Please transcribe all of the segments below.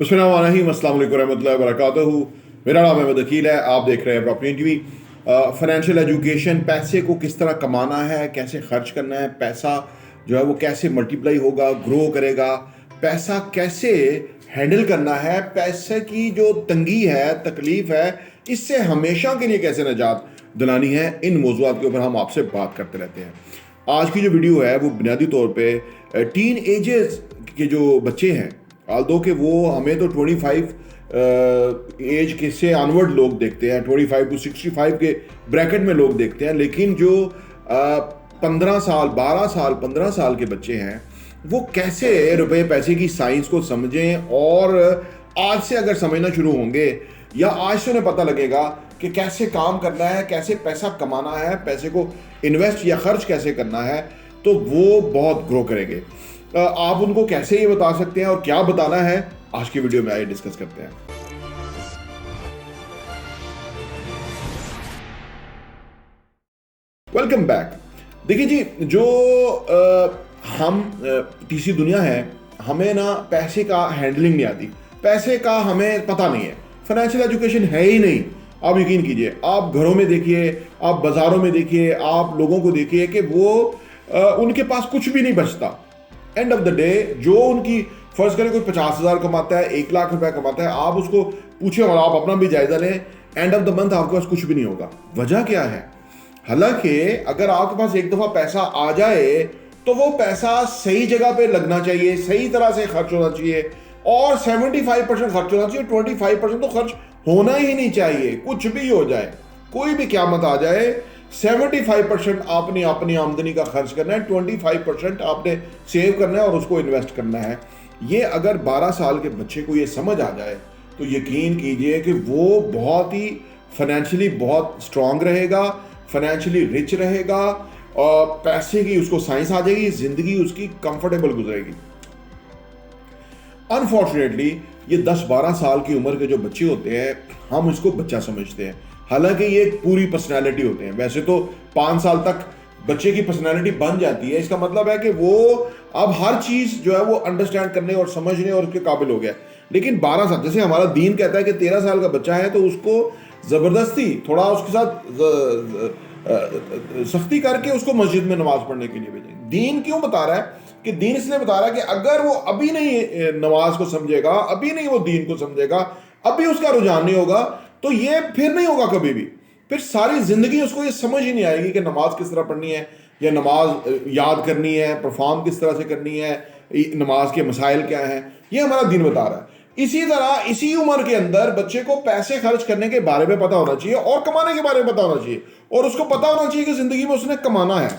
बिस्मिल्लाहिर्रहमानिर्रहीम, अस्सलाम वालेकुम रहमतुल्लाहि व बरकातहू। मेरा नाम अहमद अकील है। आप देख रहे हैं प्रॉपर्टी टीवी। फाइनेंशियल एजुकेशन, पैसे को किस तरह कमाना है, कैसे खर्च करना है, पैसा जो है वो कैसे मल्टीप्लाई होगा, ग्रो करेगा, पैसा कैसे हैंडल करना है, पैसे की जो तंगी है, तकलीफ है, इससे हमेशा के लिए कैसे निजात दिलानी है, इन मौज़ूआत के ऊपर हम आपसे बात करते रहते हैं। आज की जो वीडियो है वो बुनियादी तौर पे टीन एजेस के जो बच्चे हैं, आल दो कि वो हमें तो 25 एज के से अनवर्ड लोग देखते हैं, 25 टू 65 के ब्रैकेट में लोग देखते हैं, लेकिन जो 15 साल 12 साल 15 साल के बच्चे हैं वो कैसे रुपए पैसे की साइंस को समझें, और आज से अगर समझना शुरू होंगे या आज से उन्हें पता लगेगा कि कैसे काम करना है, कैसे पैसा कमाना है, पैसे को इन्वेस्ट या खर्च कैसे करना है, तो वो बहुत ग्रो करेंगे। आप उनको कैसे ये बता सकते हैं और क्या बताना है, आज की वीडियो में आइए डिस्कस करते हैं। Welcome back. देखिए जी, जो हम तीसरी दुनिया है, हमें ना पैसे का हैंडलिंग नहीं आती, पैसे का हमें पता नहीं है, फाइनेंशियल एजुकेशन है ही नहीं। आप यकीन कीजिए, आप घरों में देखिए, आप बाजारों में देखिए, आप लोगों को देखिए कि वो उनके पास कुछ भी नहीं बचता। एंड ऑफ द डे जो उनकी, फर्ज करें कोई 50,000 कमाता है, 1 लाख रुपए कमाता है, आप उसको पूछे और आप अपना भी जायजा लें, एंड ऑफ द मंथ आपके पास कुछ भी नहीं होगा। वजह क्या है? हालांकि अगर आपके पास एक दफा पैसा आ जाए तो वो पैसा सही जगह पे लगना चाहिए, सही तरह से खर्च होना चाहिए, और 75% खर्च होना चाहिए, 25% तो खर्च होना ही नहीं चाहिए। कुछ भी हो जाए, कोई भी क़यामत आ जाए, 75% आपने अपनी आमदनी का खर्च करना है, 25% आपने सेव करना है और उसको इन्वेस्ट करना है। ये अगर 12 साल के बच्चे को ये समझ आ जाए तो यकीन कीजिए कि वो बहुत ही फाइनेंशियली बहुत स्ट्रांग रहेगा, फाइनेंशियली रिच रहेगा, और पैसे की उसको साइंस आ जाएगी, जिंदगी उसकी कंफर्टेबल गुजरेगी। अनफॉर्चुनेटली ये 10-12 साल की उम्र के जो बच्चे होते हैं, हम इसको बच्चा समझते हैं, हालांकि ये एक पूरी पर्सनैलिटी होते हैं। वैसे तो 5 साल तक बच्चे की पर्सनैलिटी बन जाती है, इसका मतलब है कि वो अब हर चीज जो है वो अंडरस्टैंड करने और समझने और उसके काबिल हो गया। लेकिन 12 साल, जैसे हमारा दीन कहता है कि 13 साल का बच्चा है तो उसको जबरदस्ती थोड़ा उसके साथ सख्ती करके उसको मस्जिद में नमाज पढ़ने के लिए भेजें। दीन क्यों बता रहा है? कि दीन इसलिए बता रहा है कि अगर वो अभी नहीं नमाज को समझेगा, अभी नहीं वो दीन को समझेगा, अभी उसका रुझान नहीं होगा, तो ये फिर नहीं होगा कभी भी। फिर सारी जिंदगी उसको ये समझ ही नहीं आएगी कि नमाज किस तरह पढ़नी है, या नमाज याद करनी है, परफॉर्म किस तरह से करनी है, नमाज के मसाइल क्या हैं। ये हमारा दीन बता रहा है। इसी तरह इसी उम्र के अंदर बच्चे को पैसे खर्च करने के बारे में पता होना चाहिए और कमाने के बारे में पता होना चाहिए, और उसको पता होना चाहिए कि जिंदगी में उसने कमाना है।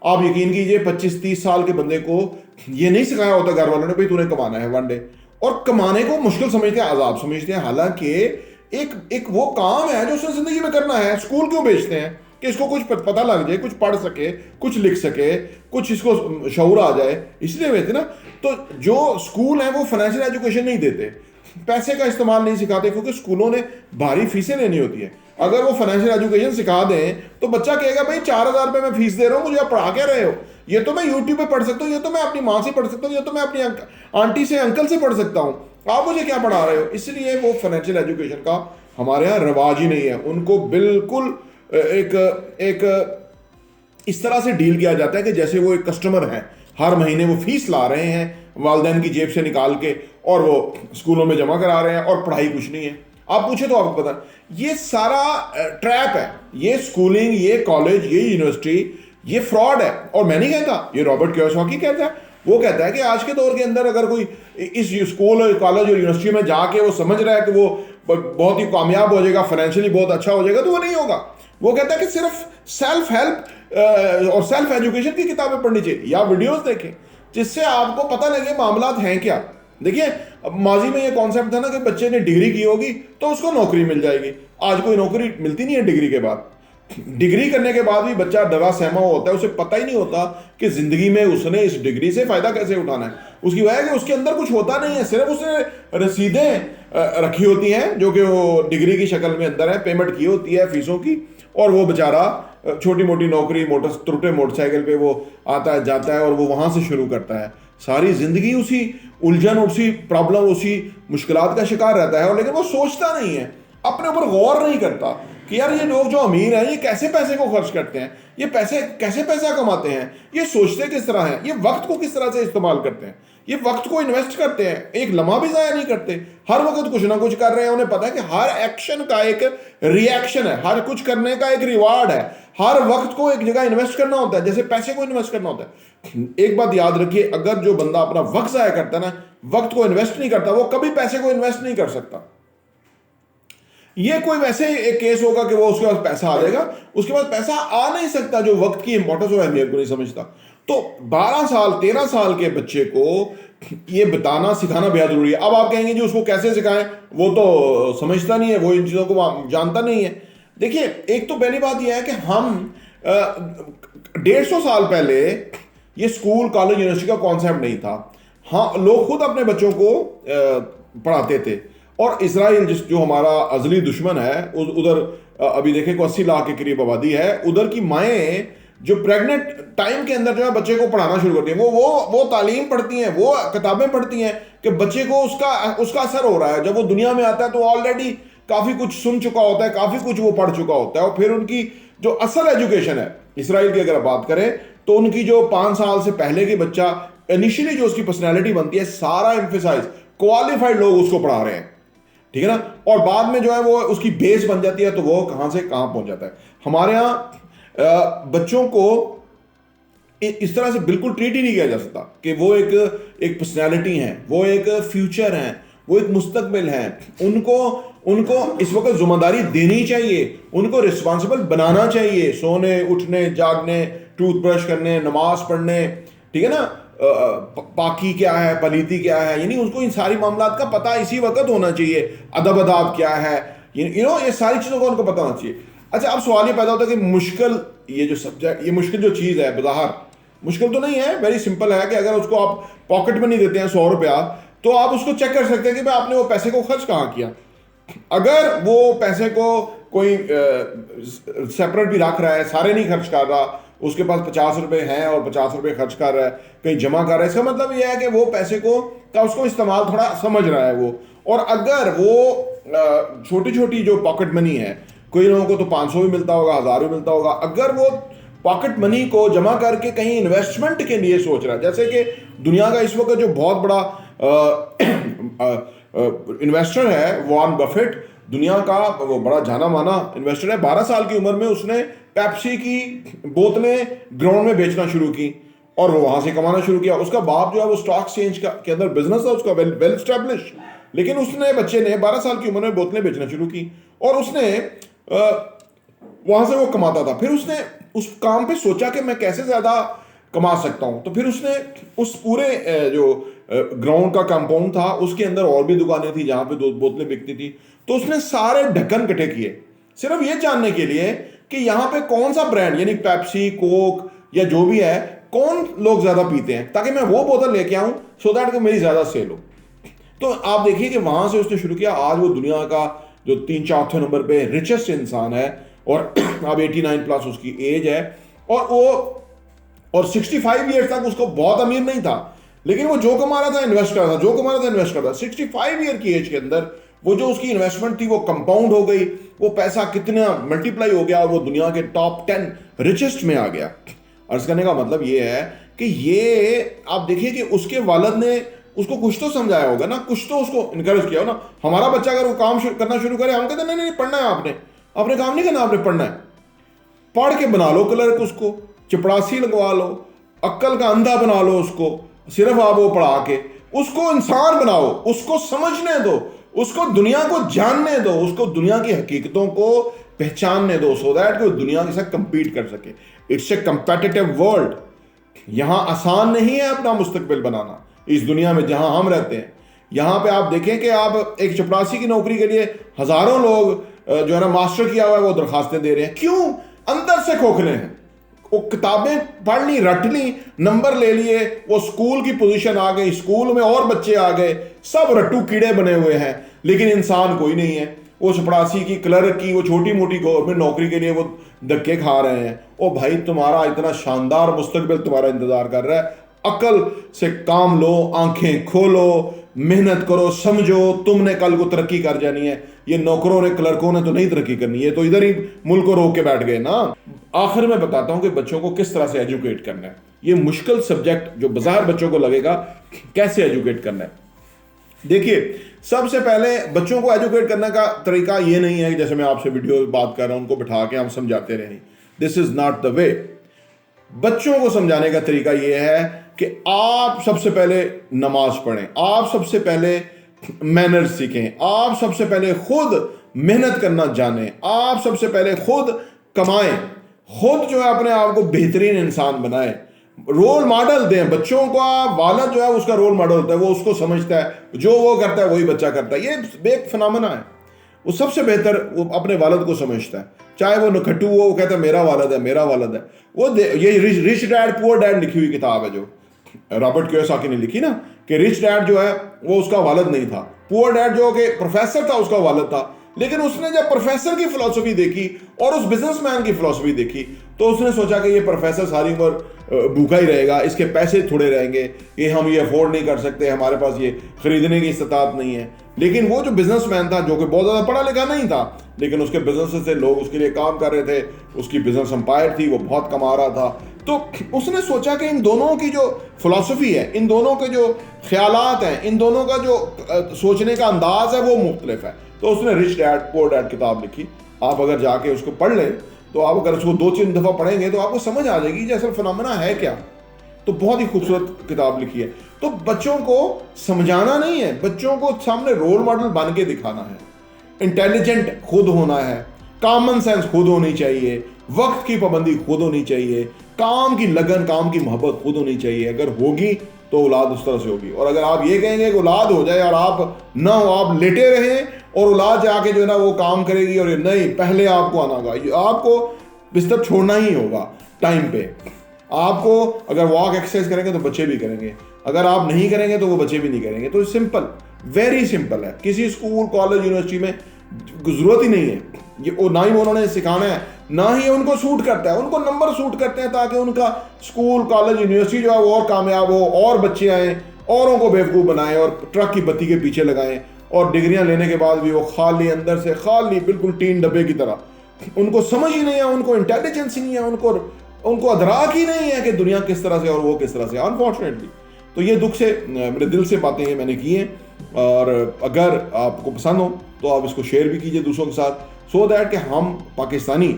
आप यकीन कीजिए 25-30 साल के बंदे को ये नहीं सिखाया होता घर वालों ने, भाई तूने कमाना है वन डे, और कमाने को मुश्किल समझते हैं, आजाब समझते हैं। हालांकि एक वो काम है जो उसने जिंदगी में करना है। स्कूल क्यों भेजते हैं? कि इसको कुछ पता लग जाए, कुछ पढ़ सके, कुछ लिख सके, कुछ इसको शऊर आ जाए, इसलिए भेजते ना। तो जो स्कूल है वो फाइनेंशियल एजुकेशन नहीं देते, पैसे का इस्तेमाल नहीं सिखाते, क्योंकि स्कूलों ने भारी फीसें लेनी होती है। अगर वो फाइनेंशियल एजुकेशन सिखा दें तो बच्चा कहेगा भाई 4,000 रुपये मैं फीस दे रहा हूँ, मुझे आप पढ़ा क्या रहे हो? ये तो मैं यूट्यूब पे पढ़ सकता हूँ, ये तो मैं अपनी माँ से पढ़ सकता हूँ, ये तो मैं अपनी आंटी से, अंकल से पढ़ सकता हूँ, आप मुझे क्या पढ़ा रहे हो? इसलिए वो फाइनेंशियल एजुकेशन का हमारे यहाँ रवाज ही नहीं है। उनको बिल्कुल एक इस तरह से डील किया जाता है कि जैसे वो एक कस्टमर है, हर महीने वो फीस ला रहे हैं वालिदैन की जेब से निकाल के, और वो स्कूलों में जमा करा रहे हैं, और पढ़ाई कुछ नहीं है। आप पूछे तो आपको पता, ये सारा ट्रैप है। ये स्कूलिंग, ये कॉलेज, ये यूनिवर्सिटी, ये फ्रॉड है। और मैं नहीं कहता, ये रॉबर्ट कियोसाकी कहता है। वो कहता है कि आज के दौर के अंदर अगर कोई इस स्कूल, कॉलेज और यूनिवर्सिटी में जाके वो समझ रहा है कि वो बहुत ही कामयाब हो जाएगा, फाइनेंशियली बहुत अच्छा हो जाएगा, तो वो नहीं होगा। वो कहता है कि सिर्फ सेल्फ हेल्प और सेल्फ एजुकेशन की किताबें पढ़नी चाहिए या वीडियोस देखें, जिससे आपको पता लगे मामलात हैं क्या। देखिए, माजी में ये कॉन्सेप्ट था ना कि बच्चे ने डिग्री की होगी तो उसको नौकरी मिल जाएगी। आज कोई नौकरी मिलती नहीं है डिग्री के बाद। डिग्री करने के बाद भी बच्चा दगा सहमा होता है, उसे पता ही नहीं होता कि जिंदगी में उसने इस डिग्री से फायदा कैसे उठाना है। उसकी वजह है कि उसके अंदर कुछ होता नहीं है, सिर्फ उसने रसीदें रखी होती हैं जो कि वो डिग्री की शक्ल में अंदर है, पेमेंट की होती है फीसों की, और वो बेचारा छोटी मोटी नौकरी, त्रुटे मोटरसाइकिल पे वो आता है जाता है और वो वहां से शुरू करता है। सारी जिंदगी उसी उलझन, उसी प्रॉब्लम, उसी मुश्किलात का शिकार रहता है, और लेकिन वो सोचता नहीं है, अपने ऊपर गौर नहीं करता कि यार ये लोग जो अमीर हैं ये कैसे पैसे को खर्च करते हैं, ये पैसे कैसे पैसा कमाते हैं, ये सोचते किस तरह हैं, ये वक्त को किस तरह से इस्तेमाल करते हैं, ये वक्त को इन्वेस्ट करते हैं, एक लम्हा भी ज़ाया नहीं करते, हर वक्त कुछ ना कुछ कर रहे हैं। उन्हें पता है कि हर एक्शन का एक रिएक्शन है, हर कुछ करने का एक रिवार्ड है, हर वक्त को एक जगह इन्वेस्ट करना होता है जैसे पैसे को इन्वेस्ट करना होता है। एक बात याद रखिए, अगर जो बंदा अपना वक्त ज़ाया करता है ना, वक्त को इन्वेस्ट नहीं करता, वो कभी पैसे को इन्वेस्ट नहीं कर सकता। ये कोई वैसे एक केस होगा कि वो उसके पास पैसा आ जाएगा, उसके पास पैसा आ नहीं सकता जो वक्त की इंपॉर्टेंस और अहमियत को नहीं समझता। तो 12 साल 13 साल के बच्चे को ये बताना सिखाना बेहद जरूरी है। अब आप कहेंगे जी उसको कैसे सिखाएं, वो तो समझता नहीं है, वो इन चीज़ों को जानता नहीं है। देखिए, एक तो पहली बात यह है कि हम 150 साल पहले ये स्कूल कॉलेज यूनिवर्सिटी का कॉन्सेप्ट नहीं था। हाँ, लोग खुद अपने बच्चों को पढ़ाते थे, और इसराइल जो हमारा अजली दुश्मन है, उधर अभी देखें को 80 लाख के करीब आबादी है, उधर की माएँ जो प्रेग्नेंट टाइम के अंदर जो है बच्चे को पढ़ाना शुरू करती हैं, वो तालीम पढ़ती हैं, वो किताबें पढ़ती हैं कि बच्चे को उसका असर हो रहा है। जब वो दुनिया में आता है तो ऑलरेडी काफ़ी कुछ सुन चुका होता है, काफ़ी कुछ वो पढ़ चुका होता है, और फिर उनकी जो असल एजुकेशन है इसराइल की अगर बात करें तो उनकी जो 5 साल से पहले की बच्चा इनिशियली जो उसकी पर्सनैलिटी बनती है, सारा एम्फेसाइज क्वालिफाइड लोग उसको पढ़ा रहे हैं, ठीक है ना, और बाद में जो है वो उसकी बेस बन जाती है, तो वो कहां से कहां पहुंच जाता है। हमारे यहाँ बच्चों को इस तरह से बिल्कुल ट्रीट ही नहीं किया जा सकता कि वो एक पर्सनैलिटी है, वो एक फ्यूचर है, वो एक मुस्तकबिल है। उनको इस वक्त जिम्मेदारी देनी चाहिए, उनको रिस्पॉन्सिबल बनाना चाहिए, सोने उठने जागने, टूथब्रश करने, नमाज पढ़ने, ठीक है ना, पाकी क्या है, पलीती क्या है, यानी उसको इन सारी मामलात का पता इसी वक्त होना चाहिए। अदब अदाब क्या है, ये सारी चीज़ों का उनको पता होना चाहिए। अच्छा, अब सवाल ये पैदा होता है कि मुश्किल ये जो सब्जेक्ट, ये मुश्किल जो चीज़ है, बज़ाहिर मुश्किल तो नहीं है, वेरी सिंपल है कि अगर उसको आप पॉकेट मनी देते हैं 100 रुपया, तो आप उसको चेक कर सकते हैं कि भाई आपने वो पैसे को खर्च कहाँ किया। अगर वो पैसे को कोई सेपरेट भी रख रहा है, सारे नहीं खर्च कर रहा, उसके पास 50 रुपये हैं और 50 रुपये खर्च कर रहा है, कहीं जमा कर रहा है, इसका मतलब ये है कि वो पैसे को का उसको इस्तेमाल थोड़ा समझ रहा है वो। और अगर वो छोटी छोटी जो पॉकेट मनी है, कोई लोगों को तो 500 भी मिलता होगा, 1000 भी मिलता होगा, अगर वो पॉकेट मनी को जमा करके कहीं इन्वेस्टमेंट के लिए सोच रहा है, जैसे कि दुनिया का इस वक्त जो बहुत बड़ा इन्वेस्टर है वॉरेन बफेट, दुनिया का वो बड़ा जाना माना इन्वेस्टर है, 12 साल की उम्र में उसने पेप्सी की बोतलें ग्राउंड में बेचना शुरू की और वो वहां से कमाना शुरू किया। उसका बाप जो है वो स्टॉक एक्सचेंज के अंदर बिजनेस था उसका, वेल एस्टेब्लिश, लेकिन उसने बच्चे ने 12 साल की उम्र में बोतलें बेचना शुरू की और उसने वहां से वो कमाता था। फिर उसने उस काम पे सोचा कि मैं कैसे ज्यादा कमा सकता हूं, तो फिर उसने उस पूरे जो ग्राउंड का कंपाउंड था उसके अंदर और भी दुकानें थी जहां पे दो बोतलें बिकती थी, तो उसने सारे ढक्कन इकट्ठे किए सिर्फ ये जानने के लिए कि यहाँ पे कौन सा ब्रांड, यानी पेप्सी, कोक या जो भी है, कौन लोग ज्यादा पीते हैं, ताकि मैं वो बोतल लेके आऊं सो दैट कि मेरी ज्यादा सेल हो। तो आप देखिए कि वहां से उसने शुरू किया। आज वो दुनिया का जो 3-4 नंबर पे रिचेस्ट इंसान है और अब 89 प्लस उसकी एज है और 65 ईयर्स तक उसको बहुत अमीर नहीं था, लेकिन वो जो कमा रहा था इन्वेस्ट कर रहा था, जो कमा रहा था इन्वेस्ट कर रहा था। 65 ईयर की एज के अंदर वो जो उसकी इन्वेस्टमेंट थी वो कंपाउंड हो गई, वो पैसा कितना मल्टीप्लाई हो गया और वो दुनिया के टॉप 10 रिचेस्ट में आ गया। अर्ज करने का मतलब ये है कि ये आप देखिए कि उसके वालिद ने उसको कुछ तो समझाया होगा ना, कुछ तो उसको इनकरेज किया हो ना। हमारा बच्चा अगर वो काम करना शुरू करे, हम कहते नहीं नहीं पढ़ना है, आपने काम नहीं करना, आपने पढ़ना है। पढ़ के बना लो क्लर्क, उसको चपड़ासी लगवा लो, अक्ल का अंधा बना लो उसको, सिर्फ आप वो पढ़ा के उसको इंसान बनाओ, उसको समझने दो, उसको दुनिया को जानने दो, उसको दुनिया की हकीकतों को पहचानने दो, सो दैट वो दुनिया के साथ कंपीट कर सके। It's a competitive world. यहां आसान नहीं है अपना मुस्तकबिल बनाना इस दुनिया में जहां हम रहते हैं। यहां पे आप देखें कि आप एक चपरासी की नौकरी के लिए हजारों लोग जो है ना मास्टर किया हुआ है वो दरखास्तें दे रहे हैं। क्यों? अंदर से खोखले हैं। वो किताबें पढ़ ली, रट ली, नंबर ले लिए, वो स्कूल की पोजीशन आ गई, स्कूल में और बच्चे आ गए, सब रट्टू कीड़े बने हुए हैं, लेकिन इंसान कोई नहीं है। वो चपरासी की, क्लर्क की, वो छोटी मोटी गवर्नमेंट नौकरी के लिए वो धक्के खा रहे हैं। ओ भाई, तुम्हारा इतना शानदार मुस्तकबिल तुम्हारा इंतजार कर रहा है, अकल से काम लो, आंखें खोलो, मेहनत करो, समझो तुमने कल को तरक्की कर जानी है। ये नौकरों ने, क्लर्कों ने तो नहीं तरक्की करनी, ये तो इधर ही मुल्क को रोक के बैठ गए ना। आखिर में बताता हूं कि बच्चों को किस तरह से एजुकेट करना है। ये मुश्किल सब्जेक्ट जो बाजार बच्चों को लगेगा, कैसे एजुकेट करना है। देखिए, सबसे पहले बच्चों को एजुकेट करने का तरीका ये नहीं है कि जैसे मैं आपसे वीडियो बात कर रहा हूं, उनको बिठा के हम समझाते रहे। This is not the way. बच्चों को समझाने का तरीका यह है कि आप सबसे पहले नमाज पढ़ें, आप सबसे पहले मैनर्स सीखें, आप सबसे पहले खुद मेहनत करना जानें, आप सबसे पहले खुद कमाएं, खुद जो है अपने आप को बेहतरीन इंसान बनाएं, रोल मॉडल दें। बच्चों का वालिद जो है उसका रोल मॉडल होता है, वो उसको समझता है, जो वो करता है वही बच्चा करता है। ये एक फिनोमेना है। वो सबसे बेहतर वो अपने वालिद को समझता है, चाहे वो नखट्टू हो, वो कहता है मेरा वालिद है, मेरा वालिद है। वो ये रिच डैड पुअर डैड लिखी हुई किताब है जो रॉबर्ट कियोसाकी ने लिखी ना, कि रिच डैड जो है वो उसका वालिद नहीं था, पुअर डैड जो कि प्रोफेसर था उसका वालिद था। लेकिन उसने जब प्रोफेसर की फिलॉसफी देखी और उस बिजनेसमैन की फिलॉसफी देखी, तो उसने सोचा कि ये प्रोफेसर सारी उम्र भूखा ही रहेगा, इसके पैसे थोड़े रहेंगे, ये हम ये अफोर्ड नहीं कर सकते, हमारे पास ये खरीदने की इस्तात नहीं है। लेकिन वो जो बिजनेसमैन था, जो कि बहुत ज़्यादा पढ़ा लिखा नहीं था, लेकिन उसके बिजनेस से लोग उसके लिए काम कर रहे थे, उसकी बिजनेस एम्पायर थी, वो बहुत कमा रहा था। तो उसने सोचा कि इन दोनों की जो फिलॉसफी है, इन दोनों के जो ख्यालात हैं, इन दोनों का जो सोचने का अंदाज है वो मुख्तलिफ है। तो उसने रिच डैड पुअर डैड किताब लिखी। आप अगर जाके उसको पढ़ लें, तो आप अगर उसको 2-3 दफ़ा पढ़ेंगे तो आपको समझ आ जाएगी कि असल फिनोमेना है क्या। तो बहुत ही खूबसूरत किताब लिखी है। तो बच्चों को समझाना नहीं है, बच्चों को सामने रोल मॉडल बन के दिखाना है। इंटेलिजेंट खुद होना है, कॉमन सेंस खुद होनी चाहिए, वक्त की पाबंदी खुद होनी चाहिए, काम की लगन, काम की मोहब्बत खुद होनी चाहिए। अगर होगी तो औलाद उस तरह से होगी। और अगर आप ये कहेंगे कि औलाद हो जाए और आप ना हो, आप लेटे रहें और औलाद जाके जो है ना वो काम करेगी, और नहीं, पहले आपको आना होगा, आपको बिस्तर छोड़ना ही होगा टाइम पे। आपको अगर वॉक एक्सरसाइज करेंगे तो बच्चे भी करेंगे, अगर आप नहीं करेंगे तो वो बच्चे भी नहीं करेंगे। तो सिंपल, वेरी सिंपल है। किसी स्कूल, कॉलेज, यूनिवर्सिटी में जरूरत ही नहीं है ये, ना ही उन्होंने सिखाना है, ना ही उनको सूट करता है। उनको नंबर सूट करते हैं ताकि उनका स्कूल, कॉलेज, यूनिवर्सिटी जो है वो और कामयाब हो, और बच्चे आए, औरों को बेवकूफ़ बनाएं और ट्रक की बत्ती के पीछे लगाएं, और डिग्रियां लेने के बाद भी वो खाली, अंदर से खाली, बिल्कुल टीन डब्बे की तरह। उनको समझ ही नहीं है, उनको इंटेलिजेंस ही नहीं है, उनको अदराक ही नहीं है कि दुनिया किस तरह से और वो किस तरह से, अनफॉर्चुनेटली। तो ये दुख से, मेरे दिल से बातें ये मैंने की हैं। और अगर आपको पसंद हो तो आप इसको शेयर भी कीजिए दूसरों के साथ, सो दैट कि हम पाकिस्तानी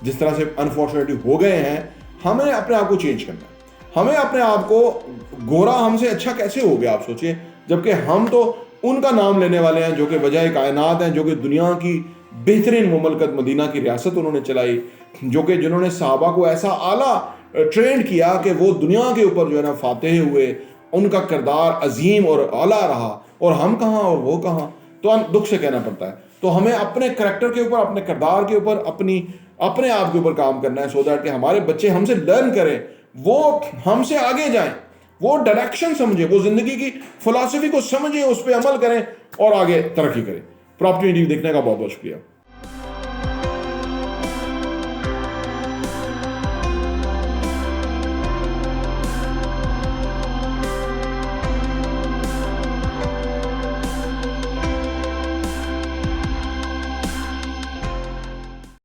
जिस तरह से अनफॉर्चुनेटली हो गए हैं, हमें अपने आप को चेंज करना है। हमें अपने आप को, गोरा हमसे अच्छा कैसे हो गया आप सोचिए, जबकि हम तो उनका नाम लेने वाले हैं जो कि वजह कायनात हैं, जो कि दुनिया की बेहतरीन मुमलकत मदीना की रियासत उन्होंने चलाई, जो कि जिन्होंने सहाबा को ऐसा आला ट्रेंड किया कि वो दुनिया के ऊपर जो है ना फातेह हुए, उनका किरदार अजीम और आला रहा। और हम कहाँ और वो कहाँ, तो हम दुख से कहना पड़ता है। तो हमें अपने करैक्टर के ऊपर, अपने किरदार के ऊपर, अपने आप के ऊपर काम करना है, सो दैट कि हमारे बच्चे हमसे लर्न करें, वो हमसे आगे जाएं, वो डायरेक्शन समझे, वो जिंदगी की फिलॉसफी को समझे, उस पर अमल करें और आगे तरक्की करें। प्रॉपर्टी देखने का बहुत बहुत शुक्रिया।